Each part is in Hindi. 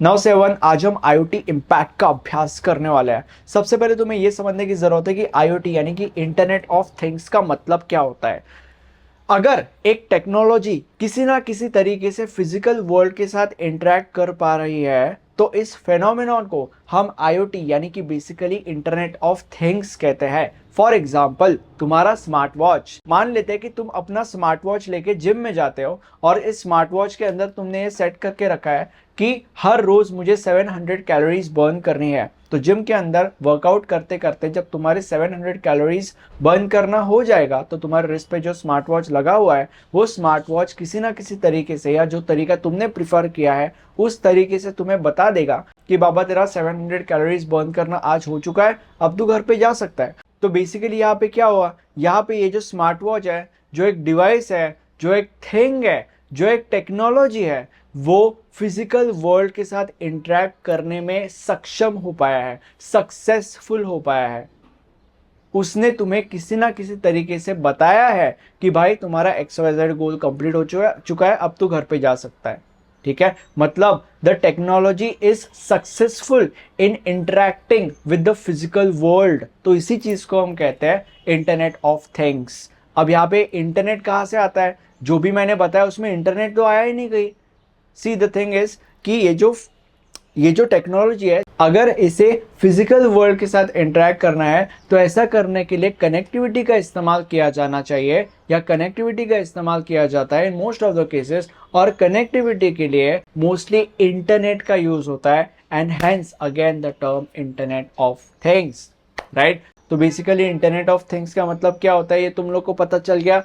नौ सेवन आज हम IoT इम्पैक्ट का अभ्यास करने वाले हैं। सबसे पहले तुम्हें यह समझने की जरूरत है कि IoT यानी कि इंटरनेट ऑफ थिंग्स का मतलब क्या होता है। अगर एक टेक्नोलॉजी किसी ना किसी तरीके से फिजिकल वर्ल्ड के साथ इंटरेक्ट कर पा रही है तो इस फेनोमेनॉन को हम IoT यानी कि बेसिकली इंटरनेट ऑफ थिंग्स कहते हैं। फॉर एग्जाम्पल, तुम्हारा स्मार्ट वॉच, मान लेते हैं कि तुम अपना स्मार्ट वॉच लेके जिम में जाते हो और इस स्मार्ट वॉच के अंदर तुमने ये सेट करके रखा है कि हर रोज मुझे 700 कैलोरीज बर्न करनी है। तो जिम के अंदर वर्कआउट करते करते जब तुम्हारे 700 कैलोरीज बर्न करना हो जाएगा तो तुम्हारे रिस्ट पे जो स्मार्ट वॉच लगा हुआ है वो स्मार्ट वॉच किसी ना किसी तरीके से, या जो तरीका तुमने प्रिफर किया है उस तरीके से तुम्हें बता देगा कि बाबा तेरा 700 कैलोरीज बर्न करना आज हो चुका है, अब तू घर पे जा सकता है। तो बेसिकली यहाँ पे क्या हुआ, यहाँ पे ये जो स्मार्ट वॉच है, जो एक डिवाइस है, जो एक थिंग है, जो एक टेक्नोलॉजी है, वो फिजिकल वर्ल्ड के साथ इंटरेक्ट करने में सक्षम हो पाया है, सक्सेसफुल हो पाया है। उसने तुम्हें किसी ना किसी तरीके से बताया है कि भाई तुम्हारा XYZ गोल कंप्लीट हो चुका है, अब तू घर पे जा सकता है। ठीक है, मतलब the technology is successful in interacting with the physical world. तो इसी चीज को हम कहते हैं इंटरनेट ऑफ थिंग्स। अब यहाँ पे इंटरनेट कहाँ से आता है, जो भी मैंने बताया उसमें इंटरनेट तो आया ही नहीं कहीं। सी द थिंग इज कि ये जो टेक्नोलॉजी है, अगर इसे फिजिकल वर्ल्ड के साथ इंटरेक्ट करना है तो ऐसा करने के लिए कनेक्टिविटी का इस्तेमाल किया जाना चाहिए, या कनेक्टिविटी का इस्तेमाल किया जाता है in most of the cases. और कनेक्टिविटी के लिए मोस्टली इंटरनेट का यूज होता है, and hence again the term internet of things, right. तो बेसिकली इंटरनेट ऑफ थिंग्स का मतलब क्या होता है ये तुम लोग को पता चल गया।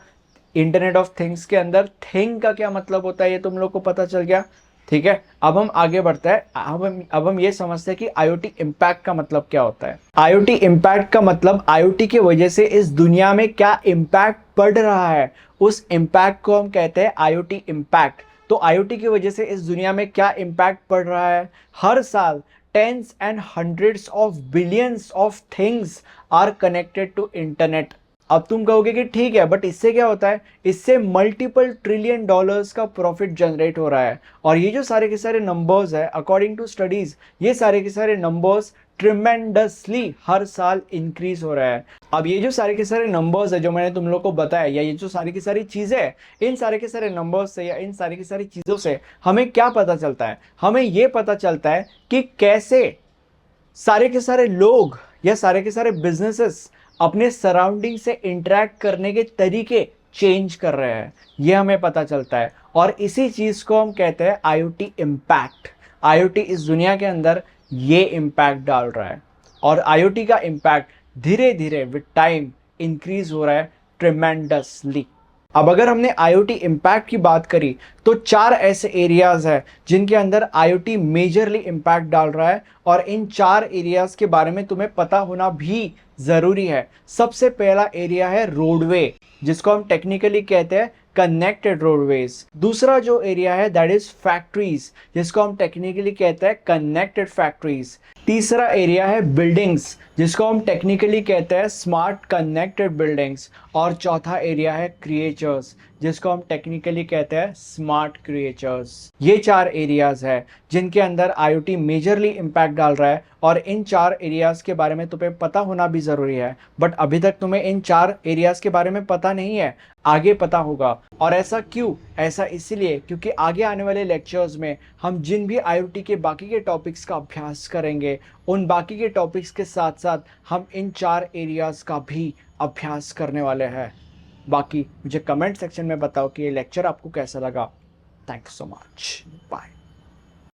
इंटरनेट ऑफ थिंग्स के अंदर थिंग का क्या मतलब होता है ये तुम लोग को पता चल गया। ठीक है, अब हम आगे बढ़ते हैं। अब हम ये समझते हैं कि IoT इम्पैक्ट का मतलब क्या होता है। IoT इम्पैक्ट का मतलब IoT की वजह से इस दुनिया में क्या इम्पैक्ट पड़ रहा है, उस इम्पैक्ट को हम कहते हैं IoT इम्पैक्ट। तो IoT की वजह से इस दुनिया में क्या इम्पैक्ट पड़ रहा है। हर साल tens and hundreds of billions of things are connected to internet. अब तुम कहोगे कि ठीक है, बट इससे क्या होता है, इससे मल्टीपल ट्रिलियन डॉलर्स का प्रॉफिट जनरेट हो रहा है। और ये जो सारे के सारे नंबर्स है, अकॉर्डिंग टू स्टडीज, ये सारे के सारे नंबर्स ट्रिमेंडसली हर साल इंक्रीज हो रहा है। अब ये जो सारे के सारे नंबर्स है जो मैंने तुम लोग को बताया, या ये जो सारी की सारी चीजें हैं, इन सारे के सारे नंबर्स से या इन सारी की सारी चीजों से हमें क्या पता चलता है, हमें ये पता चलता है कि कैसे सारे के सारे लोग या सारे के सारे बिजनेसेस अपने सराउंडिंग से इंटरेक्ट करने के तरीके चेंज कर रहे हैं, ये हमें पता चलता है। और इसी चीज को हम कहते हैं IoT इम्पैक्ट। IoT इस दुनिया के अंदर ये इम्पैक्ट डाल रहा है, और IoT का इम्पैक्ट धीरे धीरे विद टाइम इंक्रीज हो रहा है ट्रिमेंडसली। अब अगर हमने IoT इम्पैक्ट की बात करी तो 4 ऐसे एरियाज हैं जिनके अंदर IoT मेजरली इम्पैक्ट डाल रहा है, और इन 4 एरियाज के बारे में तुम्हें पता होना भी जरूरी है। सबसे पहला एरिया है रोडवे, जिसको हम टेक्निकली कहते हैं कनेक्टेड रोडवेज। दूसरा जो एरिया है दैट इज फैक्ट्रीज, जिसको हम टेक्निकली कहते हैं कनेक्टेड फैक्ट्रीज। तीसरा एरिया है बिल्डिंग्स, जिसको हम टेक्निकली कहते हैं स्मार्ट कनेक्टेड बिल्डिंग्स। और चौथा एरिया है क्रिएचर्स, जिसको हम टेक्निकली कहते हैं स्मार्ट क्रिएचर्स। ये 4 एरियाज है जिनके अंदर IoT मेजरली इम्पैक्ट डाल रहा है, और इन 4 एरियाज के बारे में तुम्हें पता होना भी जरूरी है। बट अभी तक तुम्हें इन 4 एरियाज के बारे में पता नहीं है, आगे पता होगा। और ऐसा क्यों, ऐसा इसीलिए क्योंकि आगे आने वाले लेक्चर्स में हम जिन भी IoT के बाकी के टॉपिक्स का अभ्यास करेंगे, उन बाकी के टॉपिक्स के साथ साथ हम इन 4 एरियाज का भी अभ्यास करने वाले हैं। बाकी मुझे कमेंट सेक्शन में बताओ कि ये लेक्चर आपको कैसा लगा। Thank you so much, bye.